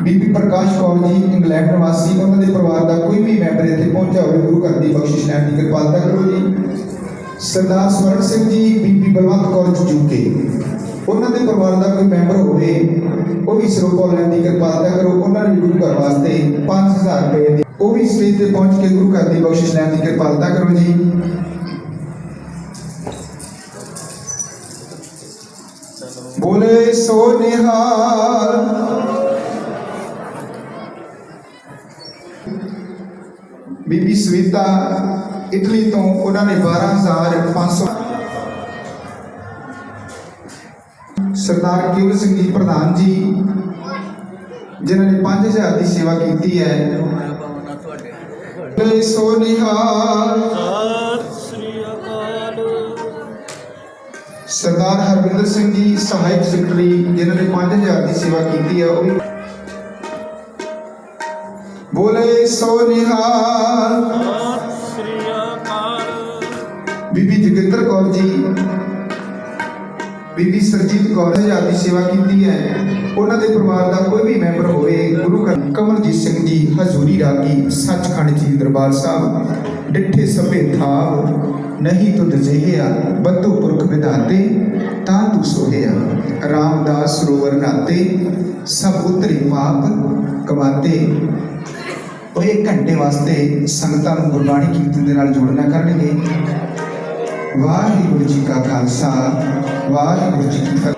बीबी प्रकाश Kaur ji England निवासी, उन्होंने परिवार का कोई भी मैंबर इतने पहुंचा हो, गुरु घर की बख्शिश लैन की कृपालता करो जी। सरदार स्वर्ण सिंह जी बीबी बलवंत कौर यूके, उन्होंने परिवार का कोई मैंबर हो भी सिरोपा लैन की कृपालता करो। उन्होंने भी गुरु घर वास्ते 5000 रुपये वो भी स्टेज पर पहुंच के गुरु घर की बख्शिश लैन की कृपालता करो जी। बोले सो निहाल। बीबी सविता इटली तो उन्होंने 12,500। सरदार केवल सिंह जी प्रधान जी जिन्होंने 5,000 की सेवा की है। बोले सो निहाल। सरदार हरविंदर सिंह जी सहायक सैकटरी जिन्होंने 5,000 की सेवा की है। बोले सो निहाल। बीबी जोगिंदर कौर जी, बीबी सरजीत कौर 1000 की सेवा की है। उन्होंने परिवार का कोई भी मैंबर हो गुरु घर। कमलजीत सिंह जी हजूरी रागी सचखंड जी दरबार साहब डिठे सभे थाव नहीं तो दजेहिया बद्दू पुरख विधाते ता तू सोहिया रामदास सरोवर नाते सब उतरी पाप कमाते। वो 1 घंटे वास्ते संगतां नूं गुरबाणी कीर्तन दे नाल जोड़ना करनगे। वाहिगुरू जी का खालसा वाहिगुरू जी की फतेह।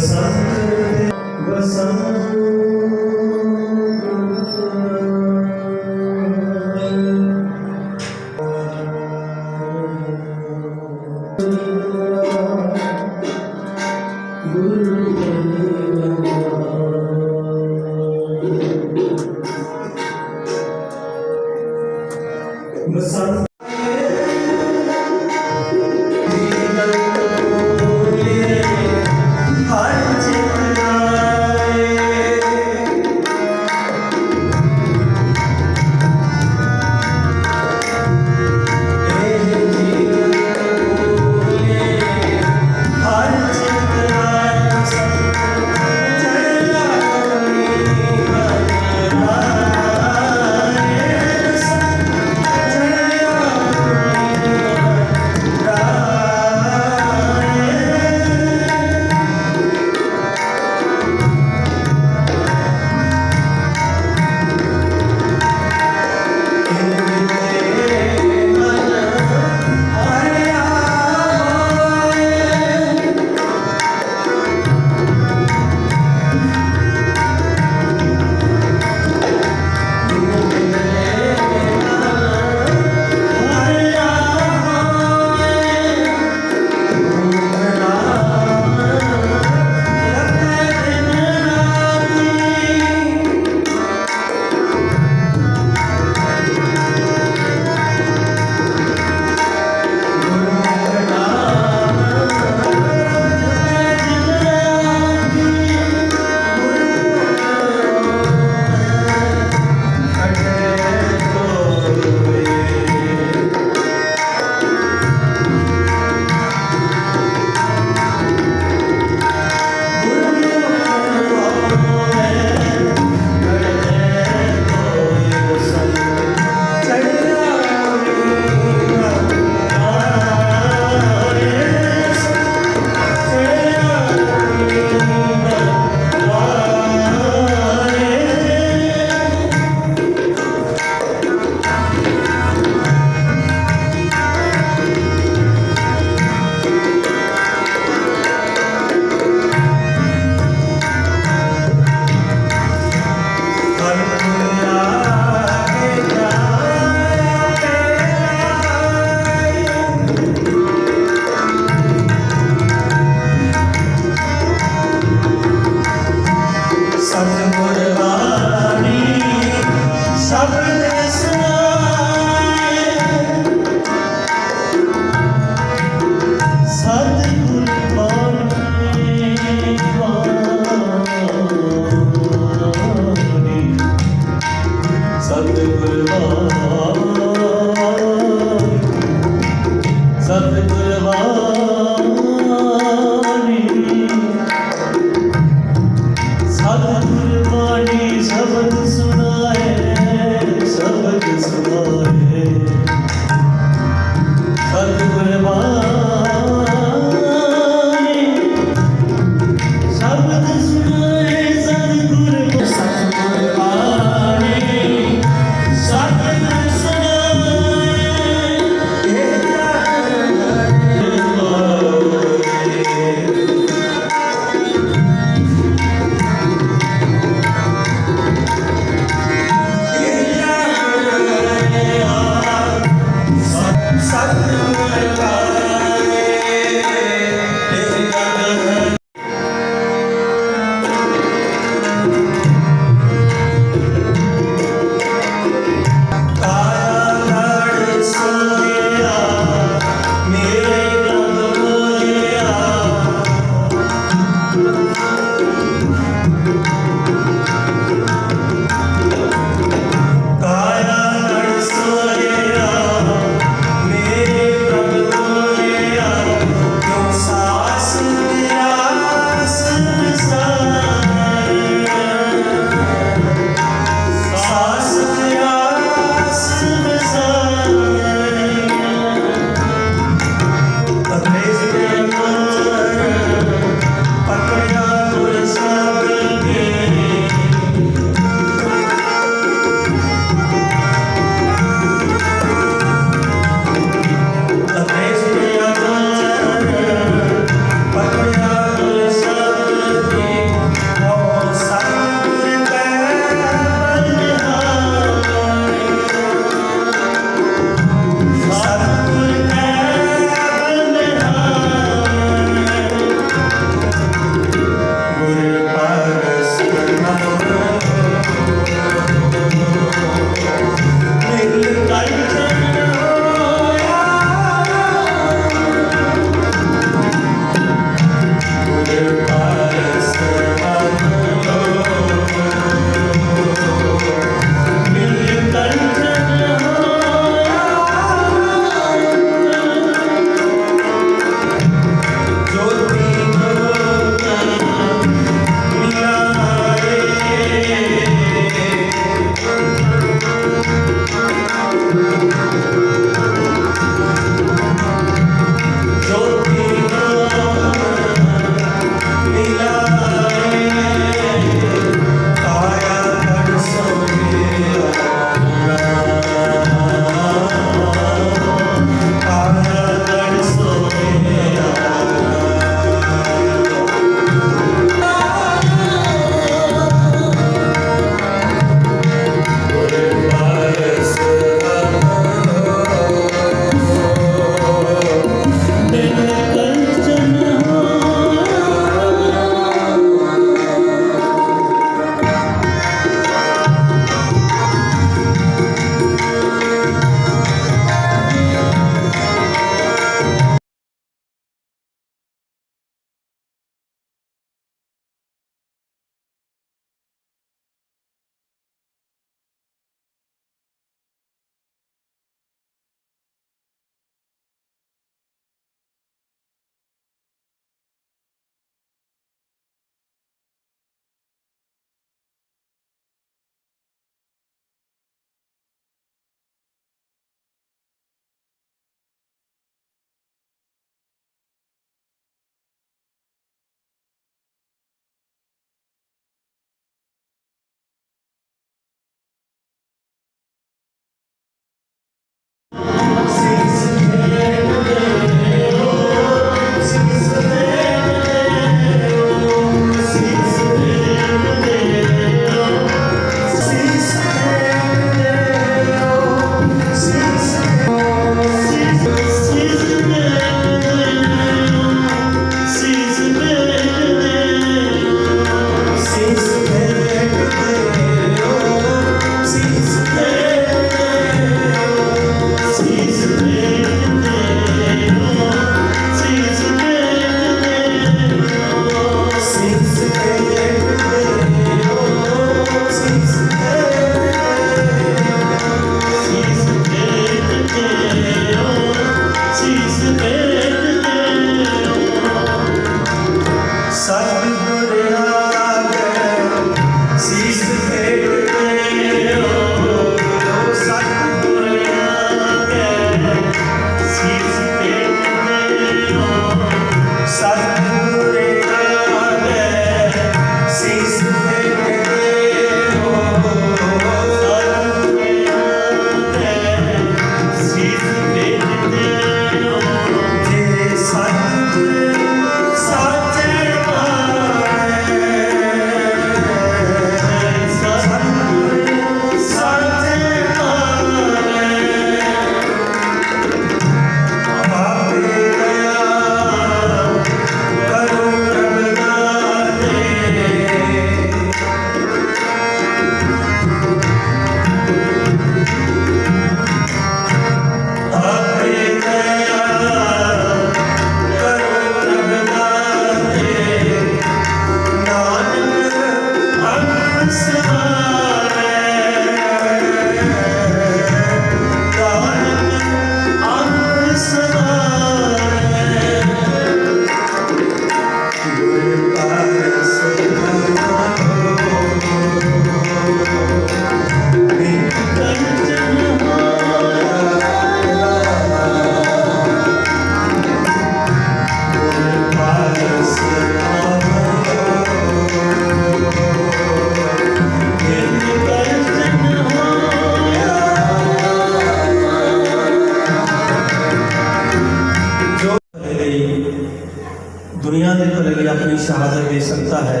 दुनिया के भले लिए अपनी शहादत दे सकता है,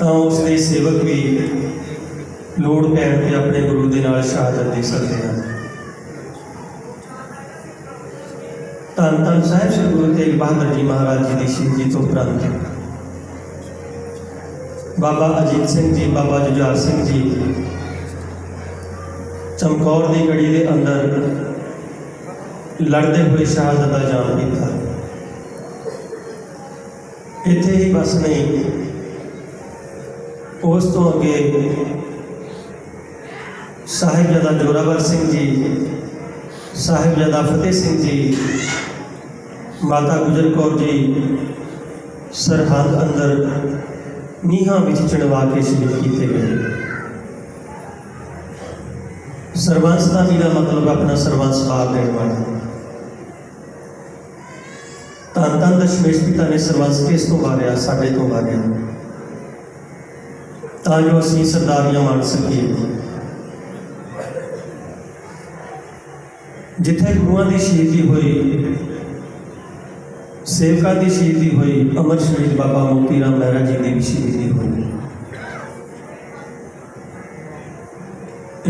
तो उसके सेवक भी लोड़ पैण पे अपने गुरु के नाल शहादत दे सकते हैं। धन धन साहिब श्री गुरु तेग बहादुर जी महाराज जी की शहीदी तो उपरंत बाबा अजीत सिंह जी, बाबा जुझार सिंह जी चमकौर की गढ़ी के अंदर लड़ते हुए शहादत का जाम पीता। इत्थे ही बस नहीं, उस तो अगे साहिबजादा जोरावर सिंह जी, साहिबजादा फतेह सिंह जी, माता गुजर कौर जी सरहद अंदर नीहां विच चढ़वा के शहीद किए गए। सरबंस का मेरा मतलब अपना सरबंस बाग देने वाला। धन धन दशमेश पिता ने सरबंस किस तो मारिया, साडे तो मारिया, तां जो असीं सरदारियां मान सकीए। जिथे गुरुआं की शहीदी हुई, सेवकां की शहीदी हुई, अमर शहीद बाबा मोती राम महरा जी की भी शहीदी हुई।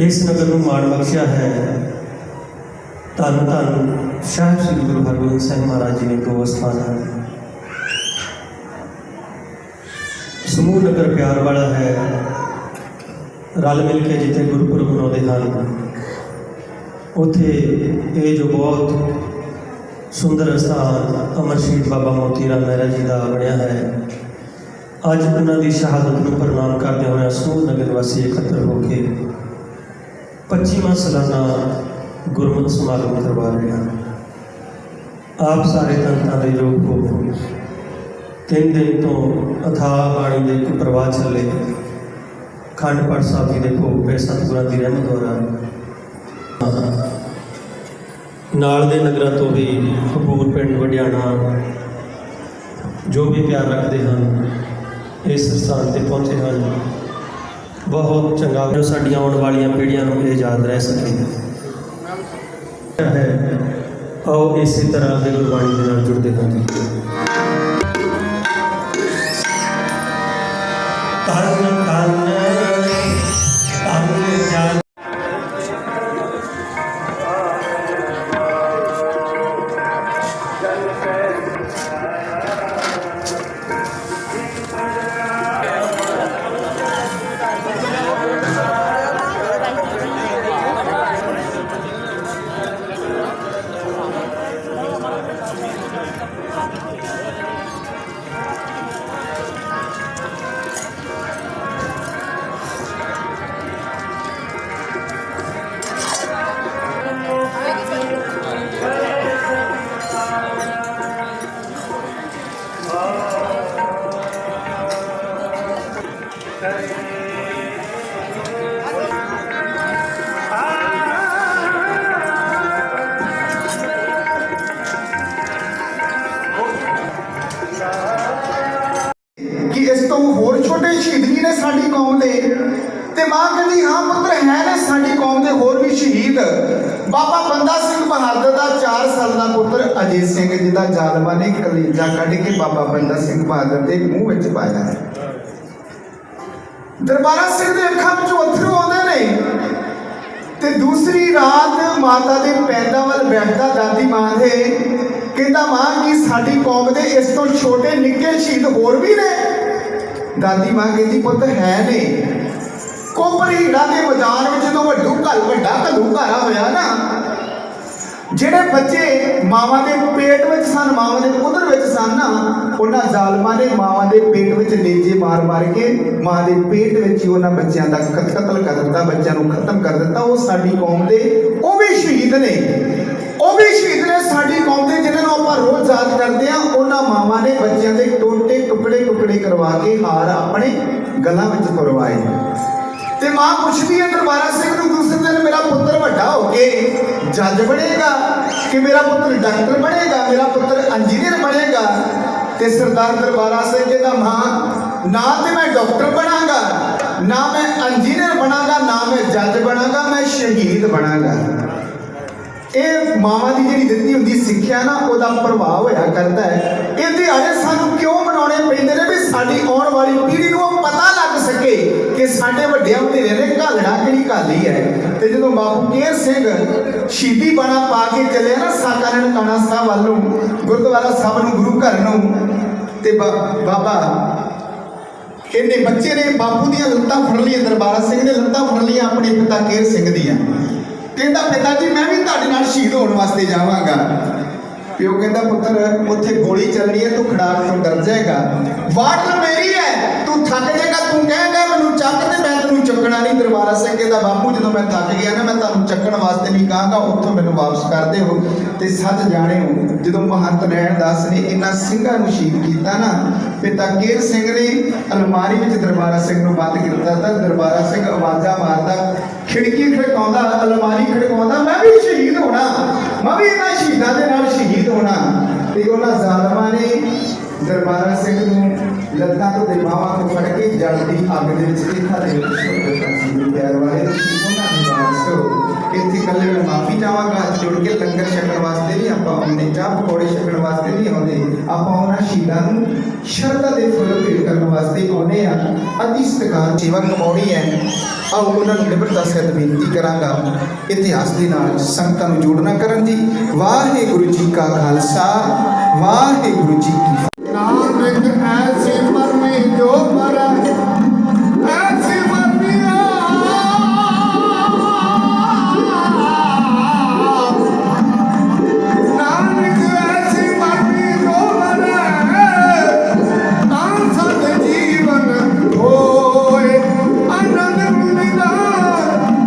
इस नगर को माण बख्शिया है धन धन साहिब श्री गुरु हरगोबिंद साहिब महाराज जी ने दो स्थान है। समूह नगर प्यार वाला है, रल मिल के जिथे गुरुपुरब मनाते हैं, उथे ये जो बहुत सुंदर स्थान अमर शहीद बाबा मोती राम महरा जी का बनया है, अज उन्होंने शहादत को प्रणाम करते हुए समूह नगर वासी इकट्ठे होकर 25वां सालाना गुरमत समागम करवा रहे हैं। आप सारे तंत्रों के योग हो 3 दिन तो अथाह बाणी के को प्रवाह चले। खंड पाठ साहब जी देखो सतगुरां की रहमत द्वारा नाल दे नगरों तो भी खबूर पिंड वडियाणा जो भी प्यार रखते हैं इस स्थान पर पहुँचे हैं। बहुत चंगा जो साडियां आने वाली पीढ़ियां को ये याद रह सके है। आओ इसी तरह के गुरबाणी के नाल जुड़ते हैं। कि इस तो होर छोटे शहीद भी ने साडी कौम दे। ते मां कहती हाँ पुत्र है ने साडी कौम दे होर भी शहीद। बाबा बंदा सिंह बहादुर का 4 साल का पुत्र अजय सिंह जी का जालमा ने कलेजा कढ़ के बाबा बंदा सिंह बहादुर के मूँह में पाया है। दरबारा सिंह के अखां विच अथरू आउंदे ने ते दूसरी रात माता के पैदा वाल बैठदा दादी मां दे कहता मां कि साडी कौम दे इस तो छोटे निक्के शहीद होर भी ने। दादी मां कहती पुत है ने। कोपर हीड़ा के मैदान में जो वड्डा घलूघारा होया ना, ਜਿਹੜੇ ਬੱਚੇ ਮਾਵਾਂ ਦੇ पेट में सन, मावां ਦੇ उदर में सन ना, उन्होंने जालमा ने मावां ਦੇ पेट में नेजे मार मार के मां के पेट में ही उन्होंने बच्चों का कतल कर दिता, बच्चों को खत्म कर दिता। वो साडी कौम के वो भी शहीद ने, वो भी शहीद ने साडी कौम के जिन्होंने आप रोज याद करते हैं। उन्होंने मावां ने बच्चों के टोटे टुकड़े टुकड़े करवा के हार अपने गलों में परवाए। ते मां पुछदी है दरबारा सिंह नूं दूसरे दिन मेरा पुत्र वड्डा होके जज बनेगा कि मेरा पुत्र डॉक्टर बनेगा, मेरा पुत्र इंजीनियर बनेगा। ते सरदार दरबारा सिंह कहता मां ना तो मैं डॉक्टर बनागा, ना मैं इंजीनियर बनागा, ना मैं जज बनागा, मैं शहीद बनागा। ਇਹ ਮਾਵਾਂ ਦੀ ਜਿਹੜੀ ਦਿੱਤੀ ਹੁੰਦੀ ਸਿੱਖਿਆ ਨਾ ਉਹਦਾ ਪ੍ਰਭਾਵ ਹੋਇਆ ਕਰਦਾ ਹੈ। ਇਹ ਦਿਹਾੜੇ ਸਾਨੂੰ ਕਿਉਂ ਮਨਾਉਣੇ ਪੈਂਦੇ ਨੇ ਵੀ ਸਾਡੀ ਆਉਣ ਵਾਲੀ ਪੀੜ੍ਹੀ ਨੂੰ ਉਹ ਪਤਾ ਲੱਗ ਸਕੇ ਕਿ ਸਾਡੇ ਵੱਡਿਆਂ ਵਧੇਰੇ ਨੇ ਘਾਲਣਾ ਕਿਹੜੀ ਘਾਲੀ ਹੈ। ਤੇ ਜਦੋਂ ਬਾਪੂ ਕੇਰ ਸਿੰਘ ਸ਼ਹੀਦੀ ਬਾਣਾ ਪਾ ਕੇ ਚੱਲਿਆ ਨਾ ਸਾਕਾ ਨਨਕਾਣਾ ਸਾਹਿਬ ਵੱਲ ਨੂੰ, ਗੁਰਦੁਆਰਾ ਸਾਹਿਬ ਨੂੰ, ਗੁਰੂ ਘਰ ਨੂੰ, ਤੇ ਬਾਬਾ ਇਹਨੇ ਬੱਚੇ ਨੇ ਬਾਪੂ ਦੀਆਂ ਲੱਤਾਂ ਫੜ ਲਈਆਂ, ਦਰਬਾਰਾ ਸਿੰਘ ਨੇ ਲੱਤਾਂ ਫੜ ਲਈਆਂ ਆਪਣੇ ਪਿਤਾ ਕੇਰ ਸਿੰਘ ਦੀਆਂ। ਕਹਿੰਦਾ ਪਿਤਾ ਜੀ ਮੈਂ ਵੀ ਤੁਹਾਡੇ ਨਾਲ ਸ਼ਹੀਦ ਹੋਣ ਵਾਸਤੇ ਜਾਵਾਂਗਾ। ਪਿਓ ਕਹਿੰਦਾ ਪੁੱਤਰ ਉੱਥੇ ਗੋਲੀ ਚੱਲਣੀ ਹੈ, ਤੂੰ ਖੜਾਕ ਤੋਂ ਡਰ ਜਾਏਗਾ, ਵਾਟ ਮੇਰੀ ਹੈ, ਤੂੰ ਥੱਕ ਜਾਏਗਾ, ਤੂੰ ਕਹੇਗਾ ਮੈਨੂੰ ਚੱਕ ਤੇ ਮੈਂ ਤੈਨੂੰ ਚੁੱਕਣਾ ਨਹੀਂ। ਦਰਬਾਰਾ ਸਿੰਘ ਕਹਿੰਦਾ ਬਾਪੂ ਜਦੋਂ ਮੈਂ ਥੱਕ ਗਿਆ ਨਾ ਮੈਂ ਤੁਹਾਨੂੰ ਚੱਕਣ ਵਾਸਤੇ ਨਹੀਂ ਕਹਾਂਗਾ, ਉੱਥੋਂ ਮੈਨੂੰ ਵਾਪਸ ਕਰ ਦਿਓ। ਤੇ ਸੱਚ ਜਾਣੇ ਹੋ ਜਦੋਂ ਮਹੰਤ ਨੈਣ ਦਾਸ ਨੇ ਇਹਨਾਂ ਸਿੰਘਾਂ ਨੂੰ ਸ਼ਹੀਦ ਕੀਤਾ ਨਾ, ਪਿਤਾ ਕੇਰ ਸਿੰਘ ਨੇ ਅਲਮਾਰੀ ਵਿੱਚ ਦਰਬਾਰਾ ਸਿੰਘ ਨੂੰ ਬੰਦ ਕੀਤਾ ਤਾਂ ਦਰਬਾਰਾ ਸਿੰਘ ਆਵਾਜ਼ਾਂ ਮਾਰਦਾ, ਖਿੜਕੀ ਖੜਕਾਉਂਦਾ, ਅਲਮਾਰੀ ਖੜਕਾਉਂਦਾ, ਮੈਂ ਵੀ ਸ਼ਹੀਦ ਹੋਣਾ, ਮੈਂ ਵੀ ਇਹਨਾਂ ਸ਼ਹੀਦਾਂ ਦੇ ਨਾਲ ਸ਼ਹੀਦ ਹੋਣਾ। ਤੇ ਉਹਨਾਂ ਜ਼ਾਲਮਾਂ ਨੇ ਦਰਬਾਰਾ ਸਿੰਘ ਨੂੰ ਲੱਤਾਂ ਤੋਂ ਤੇ ਬਾਹਾਂ ਤੋਂ ਫੜ ਕੇ ਜਲਦੀ ਅੱਗ ਦੇ ਵਿੱਚ ਇੱਥਾ ਦੇ ਵਿੱਚ ਸੁੱਟ ਦਿੱਤਾ ਸੀ। ਪਿਆਰ ਵਾਲੇ ਤੁਸੀਂ ਉਹਨਾਂ ਦੀ ਵਾਰਸੋ ਇੱਥੇ ਕੱਲੇ ਮੈਂ ਮਾਫੀ ਚਾਹਾਂਗਾ, ਜੁੜ ਕੇ ਲੰਗਰ ਛਕਣ ਵਾਸਤੇ ਨਹੀਂ ਆਪਾਂ ਆਉਂਦੇ, ਚਾਹ ਪਕੌੜੇ ਛਕਣ ਵਾਸਤੇ ਨਹੀਂ ਆਉਂਦੇ, ਆਪਾਂ ਉਹਨਾਂ ਸ਼ਹੀਦਾਂ ਨੂੰ ਸ਼ਰਧਾ ਦੇ ਫੁੱਲ ਭੇਟ ਕਰਨ ਵਾਸਤੇ ਆਉਂਦੇ ਆ। ਅਤੀ ਸਤਿਕਾਰ ਸੇਵਾ ਕਮਾਉਣੀ ਹੈ। ਆਓ ਉਹਨਾਂ ਨੂੰ ਨਿਮਰਤਾ ਸਹਿਤ ਬੇਨਤੀ ਕਰਾਂਗਾ ਇਤਿਹਾਸ ਦੇ ਨਾਲ ਸੰਗਤਾਂ ਨੂੰ ਜੋੜਨਾ ਕਰਨ ਦੀ। ਵਾਹਿਗੁਰੂ ਜੀ ਕਾ ਖਾਲਸਾ, ਵਾਹਿਗੁਰੂ ਜੀ ਕੀ ਫਤਿਹ। नानक ऐसे पर में जो मरा ऐसे मरिया नानक ऐसे पर में जो मरा आसत जीवन होए आनंद मिला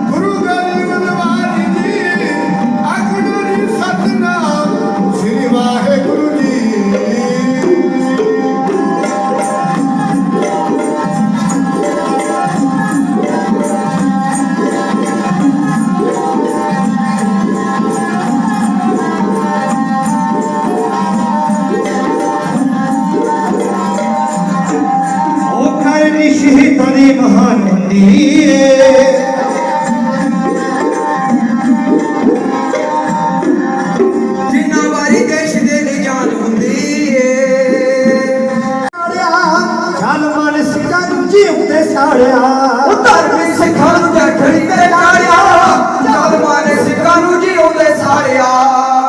गुरु गरीब नवाज जी अगुरी सतनाम श्री वाहेगुरु जी। शहीदां दी महान हुंदी है, जिन्ना वारी देश दे ली जान हुंदी है। चल मन सिखा नूं जीउंदे साड़िया धर्मी सिखां नूं जठड़ी ते चाड़िया, चल मन सिखां नूं जीउंदे साड़िया,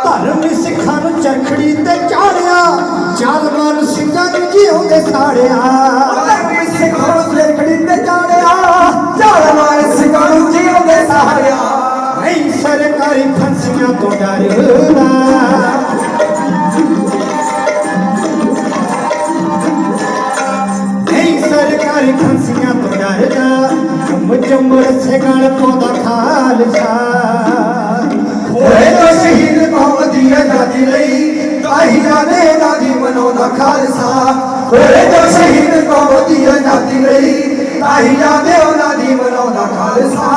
धर्मी सिखा नूं चरखड़ी ते चाड़िया, चल मन सिखा नूं जीउंदे साड़िया, धर्मी सिखां नूं जठड़ी ते चाड़िया, चल मन सिखां नूं जीउंदे साड़िया। नहीं सरकारी फंसियां तो डरना, नहीं सरकारी फंसियां तो डरना, चम रस्से गल पौधा खालसा होए तो शहीद कौम दी आजादी लई, ताही जाने नादी मनोदा खालसा। होए तो शहीद कौम दी आजादी लई, ताही जाने नादी मनोदा खालसा।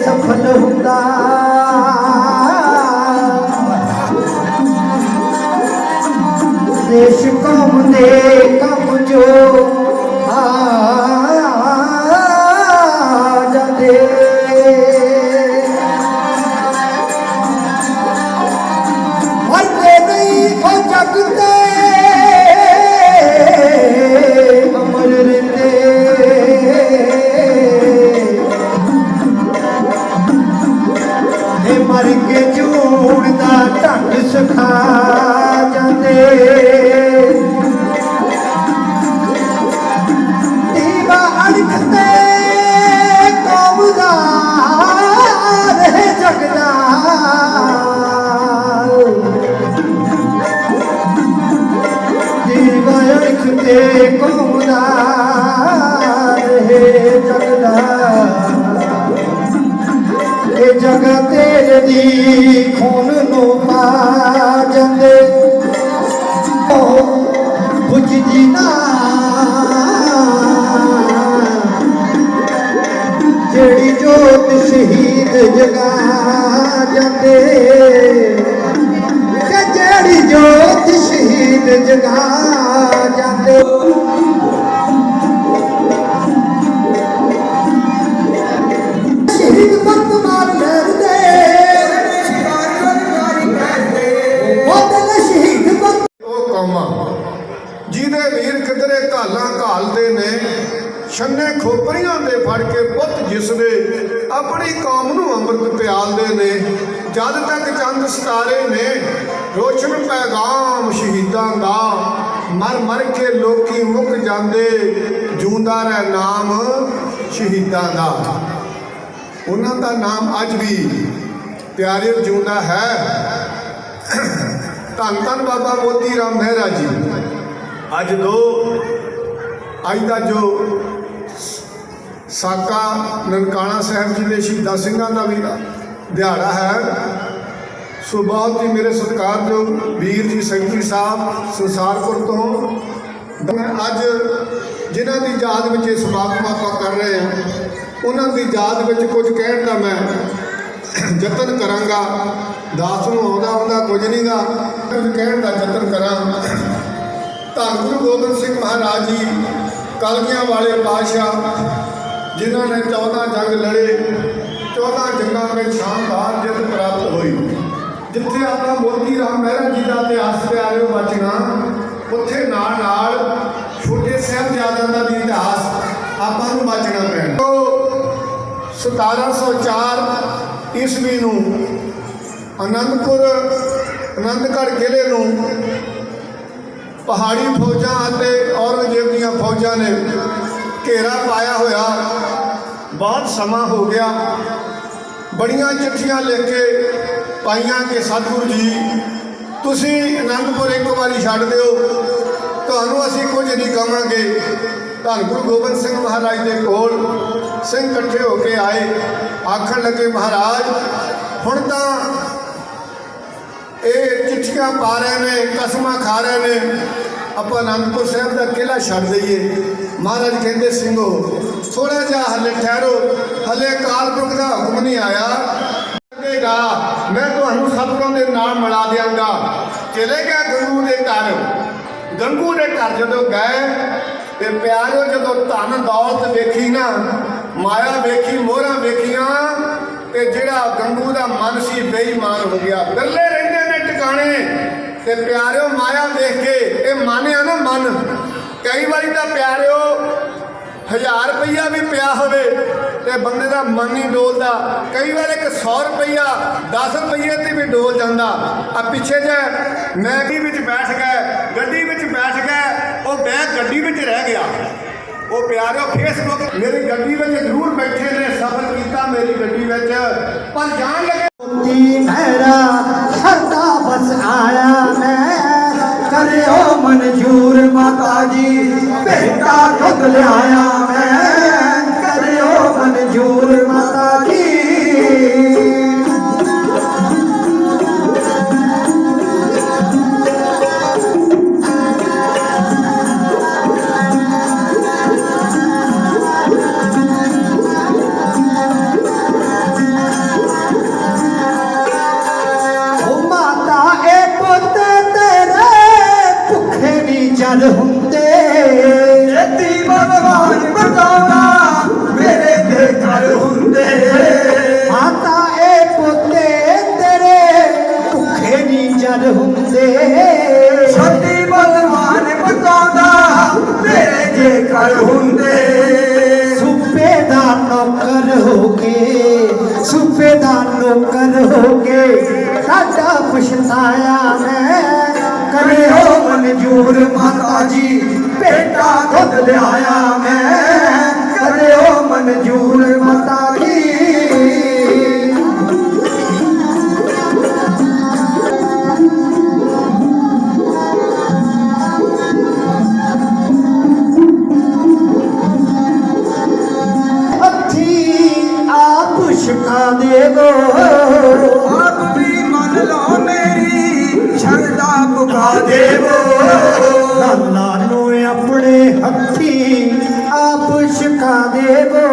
सफल हुंदा देश कौम दे कम जो आ जाते, मरते नहीं ओ जगते अमर रहते, मर के जूड़ दा ढंग सिखा जाते, दीवा अड़कते कौम दा रहे जगदा, दीवा अड़कते कौम दा रहे जगदा। जगह तेरे दी खून नू पा जांदे, ਡੰਗਰਾਂ ਘਾਲਦੇ ਨੇ, ਛੰਨੇ ਖੋਪਰੀਆਂ ਦੇ ਫੜ ਕੇ ਪੁੱਤ ਜਿਸਦੇ ਆਪਣੀ ਕੌਮ ਨੂੰ ਅੰਮ੍ਰਿਤ ਪਿਆਲਦੇ ਨੇ। ਜਦ ਤੱਕ ਚੰਦ ਸਿਤਾਰੇ ਨੇ ਰੋਸ਼ਨ ਪੈਗਾਮ ਸ਼ਹੀਦਾਂ ਦਾ, ਮਰ ਮਰ ਕੇ ਲੋਕੀ ਮੁੱਕ ਜਾਂਦੇ, ਜੂੰਦਾ ਰਹਿ ਨਾਮ ਸ਼ਹੀਦਾਂ ਦਾ। ਉਹਨਾਂ ਦਾ ਨਾਮ ਅੱਜ ਵੀ ਪਿਆਰਿਓ ਜਿਉਂਦਾ ਹੈ। ਧੰਨ ਧੰਨ ਬਾਬਾ ਮੋਤੀ ਰਾਮ ਮਹਿਰਾ ਜੀ। ਅੱਜ ਦਾ ਜੋ ਸਾਕਾ ਨਨਕਾਣਾ ਸਾਹਿਬ ਜੀ ਦੇ ਸ਼ਹੀਦਾਂ ਸਿੰਘਾਂ ਦਾ ਵੀ ਦਿਹਾੜਾ ਹੈ, ਸੋ ਬਹੁਤ ਹੀ ਮੇਰੇ ਸਤਿਕਾਰਯੋਗ ਵੀਰ ਜੀ ਸੈਕਟਰੀ ਸਾਹਿਬ ਸੰਸਾਰਪੁਰ ਤੋਂ, ਅੱਜ ਜਿਨ੍ਹਾਂ ਦੀ ਯਾਦ ਵਿੱਚ ਇਹ ਸਮਾਗਮ ਆਪਾਂ ਕਰ ਰਹੇ ਹਾਂ, ਉਹਨਾਂ ਦੀ ਯਾਦ ਵਿੱਚ ਕੁਝ ਕਹਿਣ ਦਾ ਮੈਂ ਯਤਨ ਕਰਾਂਗਾ। ਦਾਸ ਨੂੰ ਆਉਂਦਾ ਕੁਝ ਨਹੀਂਗਾ, ਕੁਝ ਕਹਿਣ ਦਾ ਯਤਨ ਕਰਾਂ। ਧੰਨ ਗੁਰੂ ਗੋਬਿੰਦ ਸਿੰਘ ਮਹਾਰਾਜ ਜੀ ਕਲਗੀਆਂ ਵਾਲੇ ਪਾਤਸ਼ਾਹ, ਜਿਨ੍ਹਾਂ ਨੇ 14 ਜੰਗ ਲੜੇ, 14 ਜੰਗਾਂ ਵਿੱਚ ਸ਼ਾਨਦਾਰ ਜਿੱਤ ਪ੍ਰਾਪਤ ਹੋਈ। ਜਿੱਥੇ ਆਪਣਾ ਮੋਤੀ ਰਾਮ ਮਹਿਰਾ ਜੀ ਦਾ ਇਤਿਹਾਸ ਪਿਆਰਿਓ ਬਚਣਾ, ਉੱਥੇ ਨਾਲ ਨਾਲ ਛੋਟੇ ਸਾਹਿਬਜ਼ਾਦਿਆਂ ਦਾ ਵੀ ਇਤਿਹਾਸ ਆਪਾਂ ਨੂੰ ਬਚਣਾ ਪੈਣਾ। 1704 ਈਸਵੀ ਨੂੰ ਆਨੰਦਗੜ੍ਹ ਕਿਲ੍ਹੇ ਨੂੰ ਪਹਾੜੀ ਫੌਜਾਂ ਅਤੇ ਔਰੰਗਜ਼ੇਬ ਦੀਆਂ ਫੌਜਾਂ ਨੇ ਘੇਰਾ ਪਾਇਆ ਹੋਇਆ। ਬਹੁਤ ਸਮਾਂ ਹੋ ਗਿਆ, ਬੜੀਆਂ ਚਿੱਠੀਆਂ ਲਿਖ ਕੇ ਪਾਈਆਂ ਕਿ ਸਤਿਗੁਰੂ ਜੀ ਤੁਸੀਂ ਅਨੰਦਪੁਰ ਇੱਕ ਵਾਰੀ ਛੱਡ ਦਿਓ, ਤੁਹਾਨੂੰ ਅਸੀਂ ਕੁਝ ਨਹੀਂ ਕਹਾਂਗੇ। ਧੰਨ ਗੁਰੂ ਗੋਬਿੰਦ ਸਿੰਘ ਮਹਾਰਾਜ ਦੇ ਕੋਲ ਸਿੰਘ ਇਕੱਠੇ ਹੋ ਕੇ ਆਏ, ਆਖਣ ਲੱਗੇ ਮਹਾਰਾਜ ਹੁਣ ਤਾਂ ਇਹ ਚਿੱਠੀਆਂ ਪਾ ਰਹੇ ਨੇ, ਕਸਮਾਂ ਖਾ ਰਹੇ ਨੇ, ਆਪਾਂ ਅਨੰਦਪੁਰ ਸਾਹਿਬ ਦਾ ਕਿਲ੍ਹਾ ਛੱਡ ਦਈਏ। ਮਹਾਰਾਜ ਕਹਿੰਦੇ ਸਿੰਘੋ ਥੋੜ੍ਹਾ ਜਿਹਾ ਹਲੇ ਠਹਿਰੋ, ਹਲੇ ਅਕਾਲ ਪੁਰਖ ਦਾ ਹੁਕਮ ਨਹੀਂ ਆਇਆ, ਮੈਂ ਤੁਹਾਨੂੰ ਸਤਿਗੁਰਾਂ ਦੇ ਨਾਲ ਮਿਲਾ ਦਿਆਂਗਾ। ਚਲੇ ਗਿਆ ਗੰਗੂ ਦੇ ਘਰ। ਗੰਗੂ ਦੇ ਘਰ ਜਦੋਂ ਗਏ ਤੇ ਪਿਆਰਿਓ ਜਦੋਂ ਧਨ ਦੌਲਤ ਵੇਖੀ ਨਾ, ਮਾਇਆ ਵੇਖੀ, ਮੋਹਰਾਂ ਵੇਖੀਆਂ, ਤੇ ਜਿਹੜਾ ਗੰਗੂ ਦਾ ਮਨ ਸੀ ਬੇਈਮਾਨ ਹੋ ਗਿਆ। ਗੱਲੇ ਰਹਿੰਦੇ ਨੇ ਟਿਕਾਣੇ ਤੇ ਪਿਆਰਿਓ ਮਾਇਆ ਵੇਖ ਕੇ ਇਹ ਮਨ ਆ ਨਾ, ਮਨ ਕਈ ਵਾਰੀ ਤਾਂ ਪਿਆਰਿਓ 1000 ਰੁਪਈਆ ਵੀ ਪਿਆ ਹੋਵੇ ਤੇ ਬੰਦੇ ਦਾ ਮਨ ਨਹੀਂ ਡੋਲਦਾ। ਕਈ ਵਾਰ ਇੱਕ 100 ਰੁਪਈਆ 10 ਰੁਪਈਏ ਤੇ ਵੀ ਡੋਲ ਜਾਂਦਾ। ਆ ਪਿੱਛੇ ਜੇ ਮੈਂ ਵਿੱਚ ਬੈਠ ਗਏ, ਗੱਡੀ ਵਿੱਚ ਬੈਠ ਗਏ, ਉਹ ਬੈਗ ਗੱਡੀ ਵਿੱਚ ਰਹਿ ਗਿਆ। ਉਹ ਪਿਆਰਿਓ ਫੇਸਬੁੱਕ ਮੇਰੀ ਗੱਡੀ ਵਿੱਚ ਜ਼ਰੂਰ ਬੈਠੇ ਨੇ, ਸਫ਼ਰ ਕੀਤਾ ਮੇਰੀ ਗੱਡੀ ਵਿੱਚ, ਪਰ ਜਾਣ ਲੱਗੇ ਮੋਤੀ ਮਹਿਰਾ ਸਰਦਾ ਬਸ ਆਇਆ ਮੈਂ, ਕਰਿਓ ਮਨਜ਼ੂਰ ਮਾਤਾ ਜੀ ਭੇਟਾ ਦੁੱਧ ਲਿਆਇਆ ਮੈਂ, ਕਰਿਓ ਮਨਜ਼ੂਰ ਮਾਤਾ ਜੀ। ਜਦ ਹੁੰਦੇ ਛੇਤੀ ਭਗਵਾਨ ਬਤਾਉਣਾ ਮੇਰੇ ਤੇ ਘਰ ਹੁੰਦੇ, ਮਾਤਾ ਇਹ ਪੋਤੇ ਤੇਰੇ ਭੁੱਖੇ ਨਹੀਂ ਜਦ ਹੁੰਦੇ, ਛੇਤੀ ਭਗਵਾਨ ਬਤਾਉਂਦਾ ਮੇਰੇ ਤੇ ਘਰ ਹੁੰਦੇ। ਸੂਬੇ ਦਾ ਨੌਕਰ ਹੋ ਕੇ, ਸੂਬੇ ਦਾ ਨੌਕਰ ਹੋ ਕੇ ਸਾਡਾ ਪਛਤਾਇਆ ਮੈਂ, ਕਰਿਓ ਮਨਜ਼ੂਰ ਮਾਤਾ ਜੀ ਭੇਟਾ ਦੁੱਧ ਲਿਆਇਆ ਮੈਂ, ਕਰਿਓ ਮਨਜ਼ੂਰ ਮਾਤਾ ਜੀ। ਹੱਥੀ ਆਪ ਛਕਾ ਦੇਵੋ, ਆਪ ਵੀ ਮੰਨ ਲਓ ਮੇਰੀ ਸ਼ਰਧਾ ਪੁਕਾ ਦੇਵੋ, ਲਾਲਾ ਨੂੰ ਆਪਣੇ ਹੱਥੀ ਆਪ ਛਕਾ ਦੇਵੋ,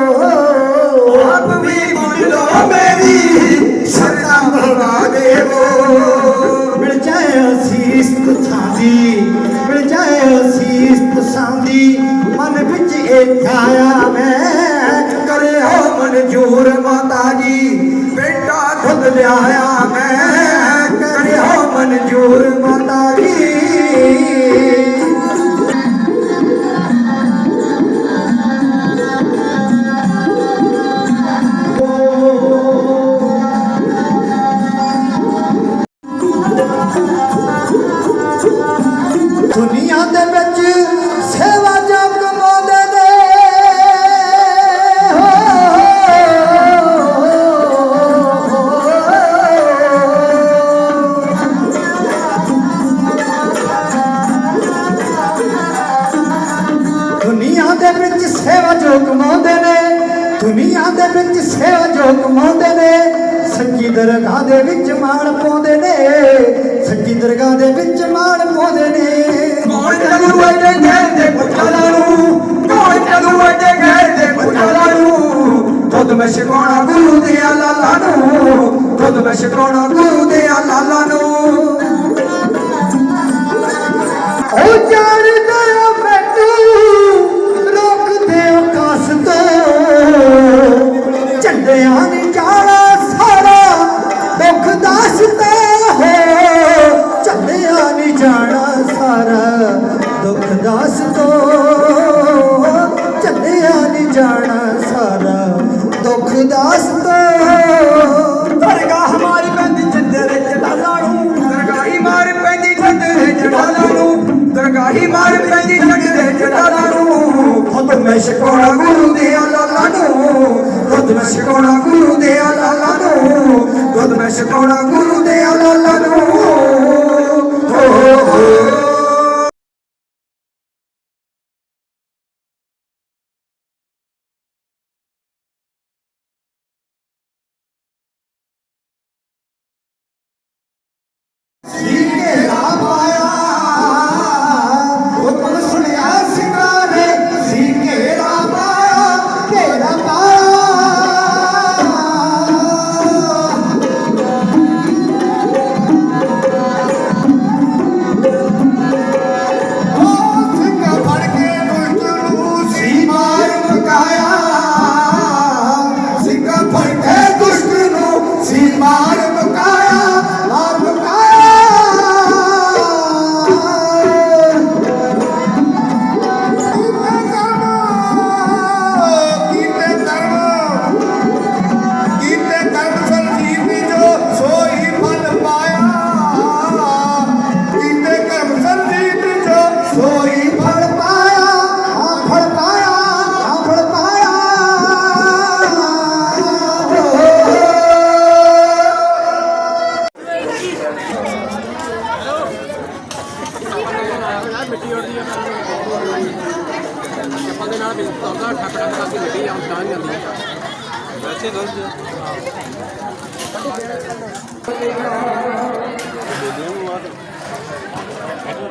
ਆਪ ਵੀ ਮੰਨ ਲਓ ਮੇਰੀ ਸ਼ਰਧਾ ਪੁਕਾ ਦੇਵੋ। ਮਿਲ ਜਾਏ ਅਸੀਸ ਤੁਸਾਂਦੀ, ਮਿਲ ਜਾਏ ਅਸੀਸ ਤੁਸਾਂਦੀ, ਮਨ ਵਿੱਚ ਇਹ ਆਇਆ ਮੈਂ, ਕਰਿਓ ਮਨਜ਼ੂਰ ਮਾਤਾ ਜੀ ਭੇਟਾ ਦੁੱਧ ਲਿਆਇਆ ਮੈਂ, ਕਰਿਓ ਮਨਜ਼ੂਰ ਮਾਤਾ ਜੀ। ਕਮਾਉਂਦੇ ਨੇ ਦੁਨੀਆ ਦੇ ਵਿੱਚ ਸੇਵਾ ਜੋ ਕਮਾਉਂਦੇ ਨੇ ਸੱਚੀ ਦਰਗਾਹ ਦੇ ਵਿੱਚ ਮਾਣ ਪਾਉਂਦੇ ਨੇ ਸੱਚੀ ਦਰਗਾਹ ਦੇ ਵਿੱਚ ਮਾਣ ਪਾਉਂਦੇ ਨੇ ਕੌਣ ਚਲੂ ਐਡੇ ਘਰ ਦੇ ਪੁੱਛਾਲਾ ਨੂੰ ਕੌਣ ਚਲੂ ਐਡੇ ਘਰ ਦੇ ਪੁੱਛਾਲਾ ਨੂੰ ਦੁੱਧ ਮੈਂ ਛਕਾਉਣਾ ਗੁਰੂ ਦੇ ਲਾਲਾ ਨੂੰ ਦੁੱਧ ਮੈਂ ਛਕਾਉਣਾ ਗੁਰੂ ਦੇ ਲਾਲਾ ਨੂੰ ਉਹ ਜਾਣਦਾ ਮੈਨੂੰ ਰੋਕਦੇ ਆਕਾਸ਼ ਤੋਂ ਝੰਡਿਆਂ ਨੇ ਜਾਣਾ ਸਾਰਾ ਦੁੱਖ ਦੱਸਦਾ ਹੈ ਝੰਡਿਆਂ ਨੇ ਜਾਣਾ ਸਾਰਾ ਦੁੱਖ ਦੱਸਦਾ ਝੰਡਿਆਂ ਨੇ ਜਾਣਾ ਸਾਰਾ ਦੁੱਖ ਦੱਸਦਾ ਦਰਗਾਹ ਹਮਾਰੀ ਪੈਂਦੀ ਚੰਦਰੇ ਚੜਾਲਾ ਨੂੰ ਦਰਗਾਹੀ ਮਾਰ ਪੈਂਦੀ ਚੰਦਰੇ ਚੜਾਲਾ ਨੂੰ ਦਰਗਾਹੀ ਮਾਰ ਪੈਂਦੀ ਚੰਦਰੇ ਚੜਾਲਾ ਨੂੰ ਖੁਦ ਮੈਂ ਛਕਾਉਣਾ ਗੁਰੂ ਦੇ ਲਾਲਾ ਨੂੰ ਖੁਦ ਮੈਂ ਛਕਾਉਣਾ ਗੁਰੂ ਦੇ ਲਾਲਾ ਨੂੰ ਖੁਦ ਮੈਂ ਛਕਾਉਣਾ ਗੁਰੂ ਦੇ ਲਾਲਾ ਨੂੰ ਹੋ ਘੇਰਾ ਪਾਇਆ ਹੁਕਮ ਸੁਣਿਆ ਸਿੰਘਾਂ ਨੇ ਸੀ ਘੇਰਾ ਪਾਇਆ ਘੇਰਾ ਪਾਇਆ ਸਿੰਘਾਂ ਫੜ ਕੇ ਦੁਸ਼ਟ ਨੂੰ ਸੀ ਮਾਰ ਮੁਕਾਇਆ ਸਿੰਘਾਂ ਫੜ ਕੇ ਦੁਸ਼ਟ ਨੂੰ ਸੀ ਮਾਰ ਮੁਕਾਇਆ ਮਾਰ ਮੁਕਾਇਆ ਕੀਤੇ ਕਰਮ ਸੰਜੀਵੀ ਜੋ ਸੋਈ ਫਲ ਪਾਇਆ ਕੀਤੇ ਕਰਮ ਸੰਜੀਵੀ ਜੋ ਸੋਈ ਫਲ ਪਾਇਆ ਹਾਂ ਫਲ ਪਾਇਆ ਹਾਂ ਫਲ ਪਾਇਆ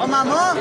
ਮਾਮਾ